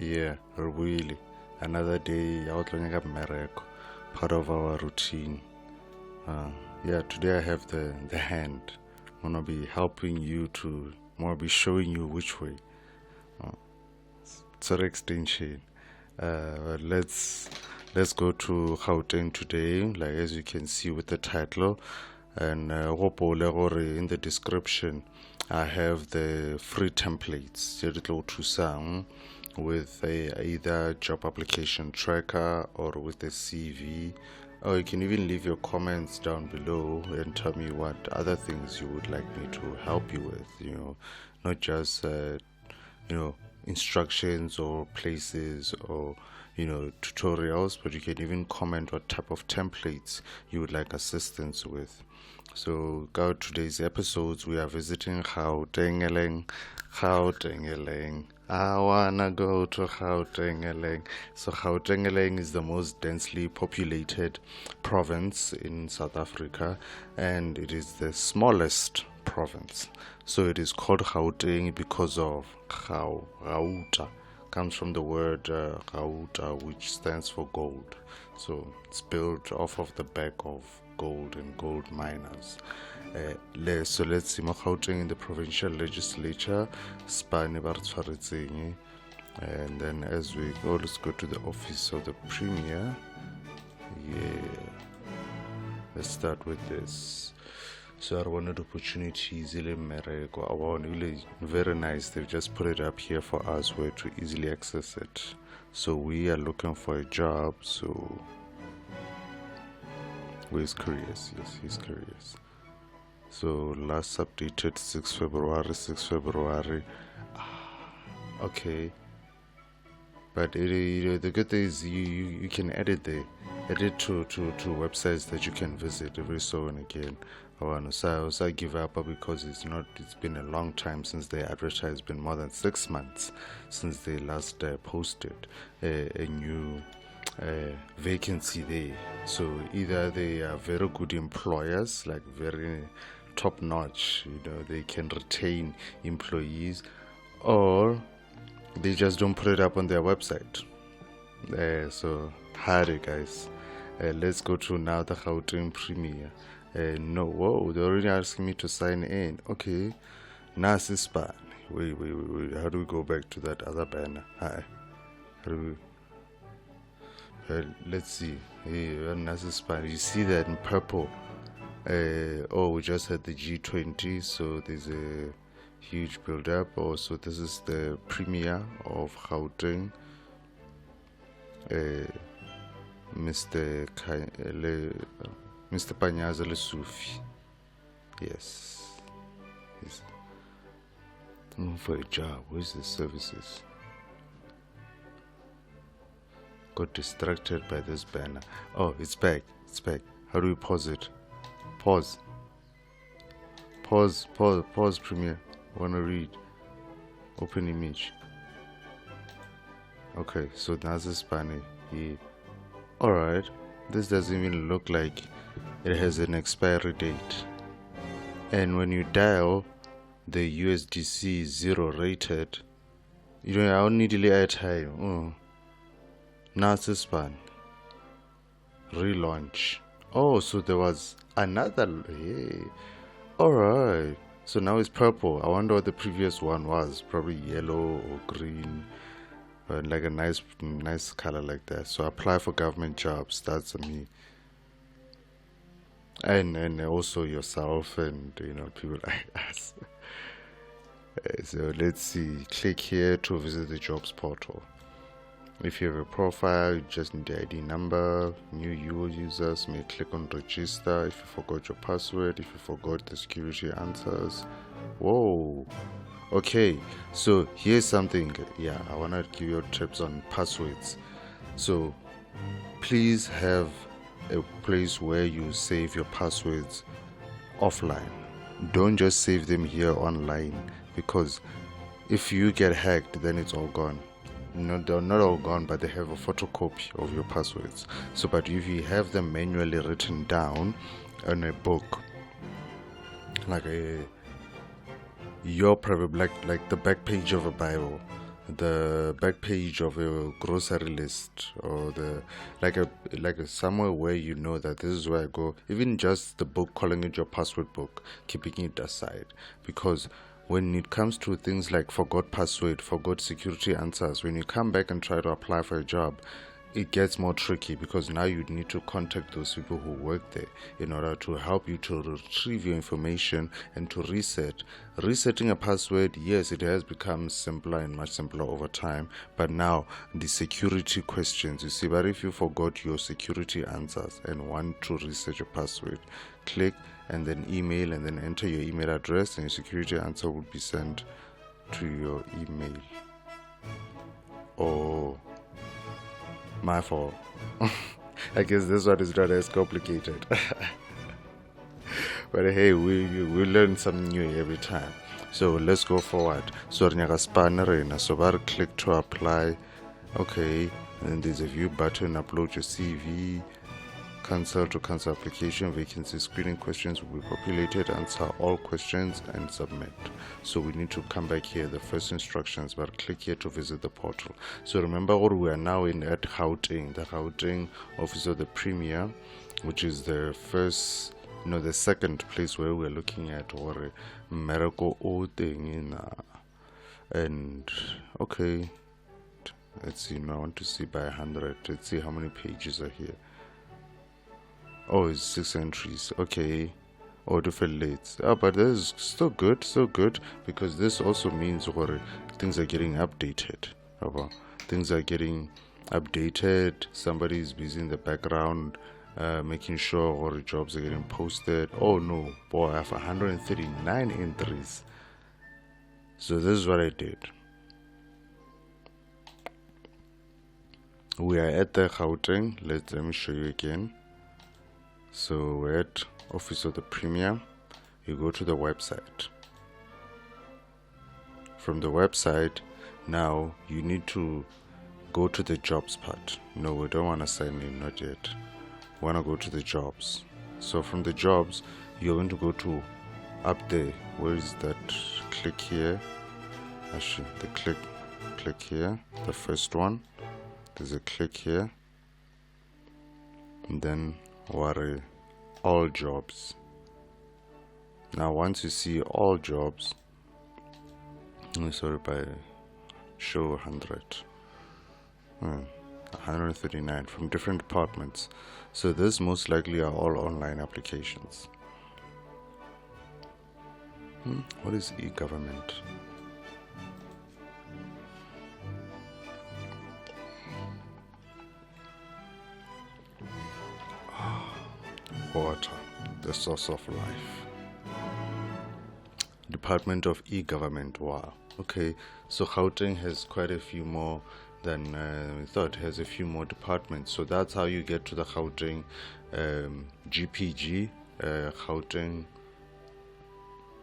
Yeah, really. Another day out on miracle, part of our routine. Uh, yeah, today I have the hand. I'm gonna be helping you to more be showing you which way. Uh, it's an extension. Let's go to Gauteng today, like as you can see with the title, and in the description I have the free templates with either job application tracker or with a CV. Or you can even leave your comments down below and tell me what other things you would like me to help you with. Not just instructions or places or tutorials, but you can even comment what type of templates you would like assistance with. So go today's episodes, we are visiting Gauteng. I wanna go to Gauteng. So Gauteng is the most densely populated province in South Africa, and it is the smallest province. So it is called Gauteng because of Gauta. Comes from the word Gauta, which stands for gold. So it's built off of the back of gold and gold miners. So let's see, Gauteng in the provincial legislature, and then as we go, let's go to the office of the premier. Yeah, let's start with this. So I wanted opportunities, very nice. They've just put it up here for us where to easily access it. So we are looking for a job. So he's curious. Yes, he's curious. So last updated 6 February. Okay. But the good thing is you can edit to websites that you can visit every so and again. So I give up because it's been a long time since they advertised. It's been more than 6 months since they last posted a new vacancy there. So either they are very good employers, like very top notch, they can retain employees, or they just don't put it up on their website. So hurry guys. Let's go to now the Gauteng Premier. No, whoa, they're already asking me to sign in. Okay, Nasi Span. Wait. How do we go back to that other banner? Hi. How do we? Let's see. Hey, Nasi Span. You see that in purple? We just had the G20, so there's a huge build up. Also, this is the premier of Gauteng. Mr. Panyaza Lesufi. Yes. He's looking for a job. Where's the services? Got distracted by this banner. Oh, it's back. How do we pause it? Pause, Premiere. Wanna read? Open image. Okay, so that's the Spanish. Alright. This doesn't even look like it has an expiry date. And when you dial the USDC 0 rated, I don't need airtime. Oh. Nasa Span. Relaunch. Oh, so there was another. Hey. Alright. So now it's purple. I wonder what the previous one was. Probably yellow or green. Like a nice color like that. So apply for government jobs. That's me. And also yourself and people like us. So let's see. Click here to visit the jobs portal. If you have a profile, you just need the ID number. New users may click on register. If you forgot your password, if you forgot the security answers. Whoa. Okay, so here's something. Yeah, I want to give you tips on passwords. So please have a place where you save your passwords offline. Don't just save them here online, because if you get hacked, then it's all gone. They're not all gone, but they have a photocopy of your passwords. So, but if you have them manually written down in a book, like your private, like the back page of a Bible, the back page of a grocery list, or the like a somewhere where you know that this is where I go. Even just the book, calling it your password book, keeping it aside, because when it comes to things like forgot password, forgot security answers, when you come back and try to apply for a job, it gets more tricky, because now you need to contact those people who work there in order to help you to retrieve your information and to reset. Resetting a password, yes, it has become simpler and much simpler over time, but now the security questions, you see, but if you forgot your security answers and want to reset your password, click and then email, and then enter your email address, and your security answer will be sent to your email. Oh, my fault. I guess this one is not as complicated. But hey, we learn something new every time. So let's go forward. So so click to apply. Okay, and there's a view button, upload your CV. Cancel to cancel application. Vacancy screening questions will be populated. Answer all questions and submit. So we need to come back here, the first instructions, but click here to visit the portal. So remember, we are now in at Gauteng, the Gauteng office of the Premier, which is the first, the second place where we're looking at or miracle old thing in and okay, let's see. I want to see by 100. Let's see how many pages are here. Oh, it's 6 entries. Okay. Oh, different lates. But this is still good, because this also means things are getting updated. Things are getting updated. Somebody is busy in the background, making sure all the jobs are getting posted. Oh no, boy, I have 139 entries. So this is what I did. We are at the Gauteng. Let me show you again. So we're at Office of the Premier. You go to the website. From the website, now you need to go to the jobs part. No, we don't want to sign in, not yet. We want to go to the jobs. So from the jobs, you're going to go to up there. Where is that? Click here. Actually, the click here. The first one. There's a click here. And then all jobs. Now once you see all jobs, by show 139 from different departments. So this most likely are all online applications. What is e-government? Water, the source of life. Department of e-government. Wow. Okay, so Gauteng has quite a few more than we thought. It has a few more departments. So that's how you get to the Gauteng GPG, Gauteng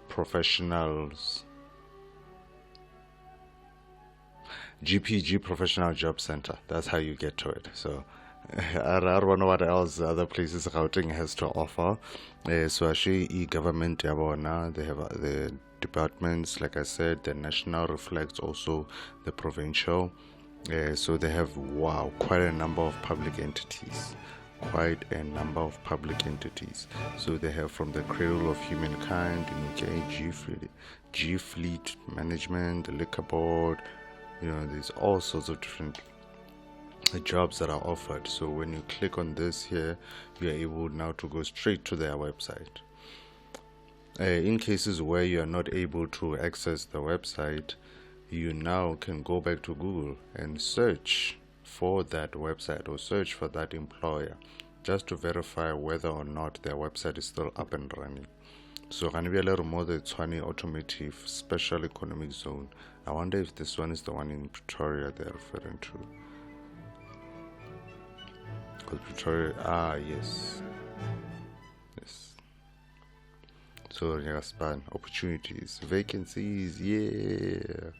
Professionals, GPG Professional Job Center. That's how you get to it. So I don't know what else other places Gauteng has to offer. So actually e-government, they have the departments, like I said, the national reflects also the provincial. So they have, wow, quite a number of public entities. So they have from the Cradle of Humankind, G Fleet Management, the Liquor Board, there's all sorts of different jobs that are offered. So when you click on this here, you are able now to go straight to their website. In cases where you are not able to access the website, you now can go back to Google and search for that website or search for that employer, just to verify whether or not their website is still up and running. So Ranibele Remote Tshwane Automotive Special Economic Zone. I wonder if this one is the one in Pretoria they're referring to. Pretoria, yes. So span opportunities, vacancies, yeah.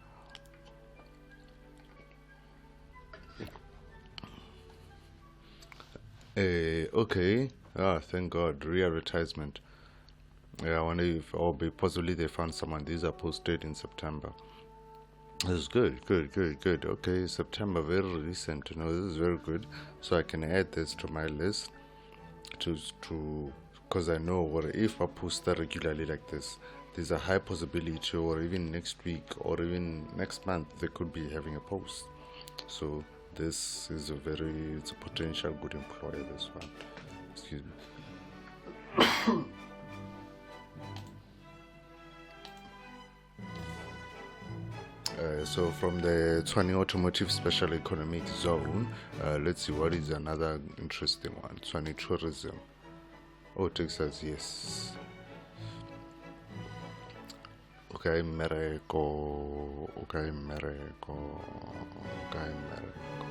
Okay. Thank God, re-advertisement. I wonder if, possibly they found someone. These are posted in September. This is good, good, good, good. Okay, September, very recent. This is very good. So I can add this to my list to because I know what if I post that regularly like this, there's a high possibility, or even next week or even next month, they could be having a post. So this is it's a potential good employer. This one, excuse me. So from the Tshwane Automotive Special Economic Zone, let's see what is another interesting one. Tshwane Tourism. Oh, Texas, yes. Okay, Mereko. Okay, Mereko. Okay, Mereko.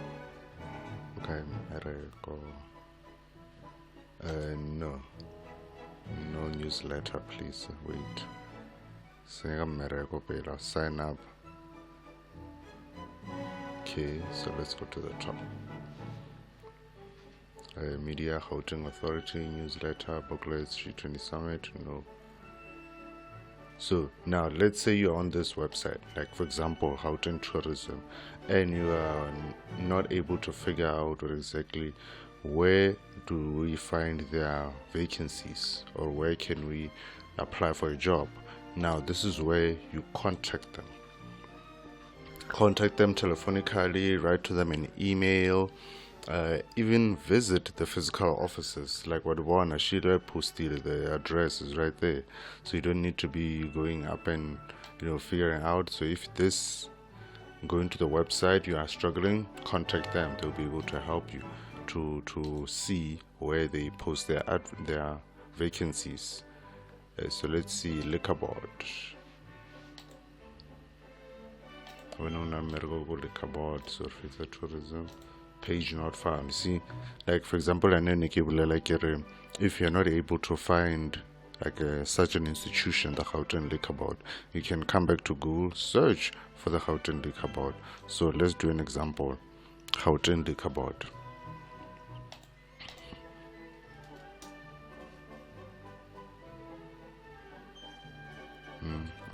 Okay, Mereko. No. No newsletter, please. Wait. Say Mereko Pela. Sign up. Okay, so let's go to the top. Media, Gauteng Authority, newsletter, booklets, G20 Summit, no. So now let's say you're on this website, like for example, Gauteng Tourism, and you are not able to figure out exactly where do we find their vacancies or where can we apply for a job. Now this is where you contact them. Contact them telephonically, write to them an email, even visit the physical offices. Like what one Ashira posted, the address is right there, so you don't need to be going up and figuring out. So if this going to the website you are struggling, contact them. They'll be able to help you to see where they post their vacancies. So let's see, liquor board. When on liquor board, surface tourism. Page not found. See, like for example, if you're not able to find like such an institution, the Gauteng Liquor Board, you can come back to Google, search for the Gauteng Liquor Board. So let's do an example. Gauteng Liquor Board.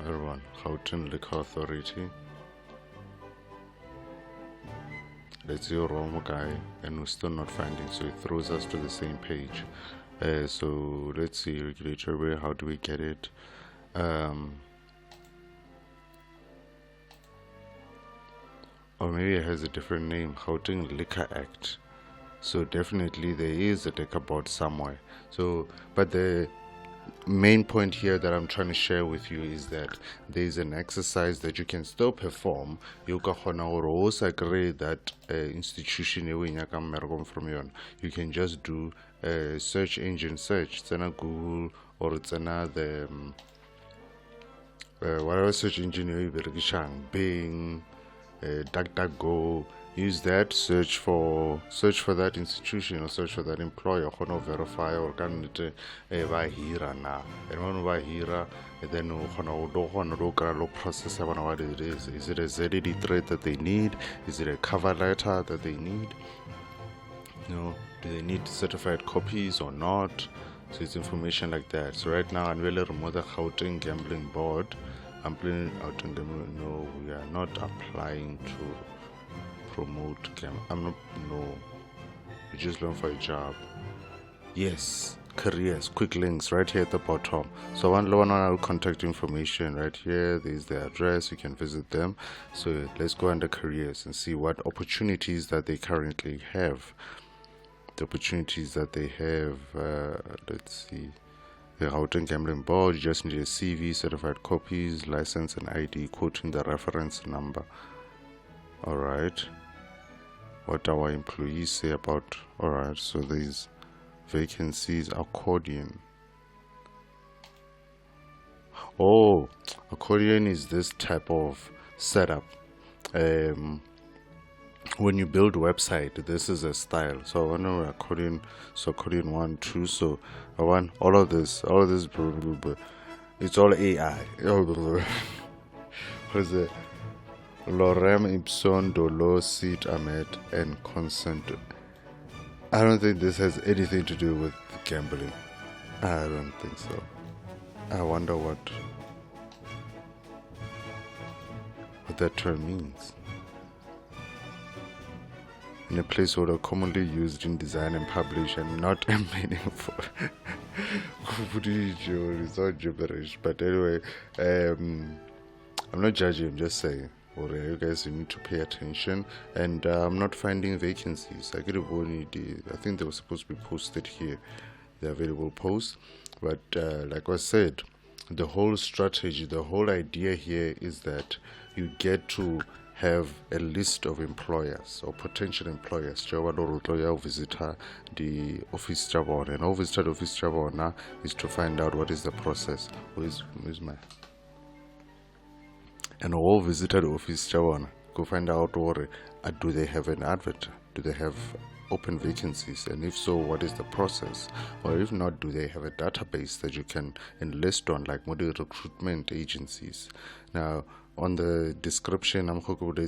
Other one, Gauteng Liquor Authority. Let's see, wrong guy, and we're still not finding, so it throws us to the same page. So let's see, regulatory, how do we get it? Or maybe it has a different name, Gauteng Liquor Act. So definitely there is a liquor board somewhere. So, but the main point here that I'm trying to share with you is that there is an exercise that you can still perform. You can also agree that institution from you. You can just do a search engine search. It's Google or it's another whatever search engine you Bing, DuckDuckGo. Use that, search for that institution or search for that employer, verify or can it hira na, and when hira, then process what it is. Is it a ZD thread that they need? Is it a cover letter that they need? Do they need certified copies or not? So it's information like that. So right now I'm really remove the Gauteng Gambling Board. I'm playing out in gambling. No, we are not applying to promote no, you just learn for a job. Yes, careers, quick links right here at the bottom. So one our contact information right here. There's the address, you can visit them. So let's go under careers and see what opportunities that they currently have. The opportunities that they have, let's see. The Gauteng Gambling Board, you just need a CV, certified copies, license and ID, quoting the reference number. Alright, what our employees say about, alright, so these vacancies, accordion. Oh, accordion is this type of setup. When you build website, this is a style. So I want to accordion, so accordion 1, 2, so I want all of this, it's all AI. What is it? Lorem ipsum dolo sit amet and consent. I don't think this has anything to do with gambling. I don't think so. I wonder what. what that term means. In a place where commonly used in design and publish and not meaningful. It's all gibberish. But anyway, I'm not judging, I'm just saying. You guys, you need to pay attention. And I'm not finding vacancies. I think they were supposed to be posted here, the available posts. But like I said, the whole strategy, the whole idea here is that you get to have a list of employers or potential employers. Visit the office job, and all visitor the office job is to find out what is the process. Where's my and all visitor the office job, go find out or do they have an advert? Do they have open vacancies, and if so, what is the process? Or if not, do they have a database that you can enlist on, like model recruitment agencies? Now, on the description, I'm going to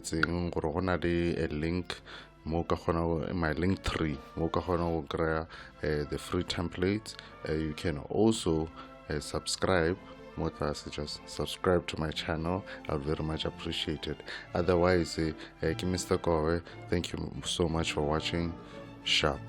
a link in my link 3 the free templates. You can also subscribe. Just subscribe to my channel. I'll very much appreciate it. Otherwise, Mr. Kowe, thank you so much for watching. Sharp.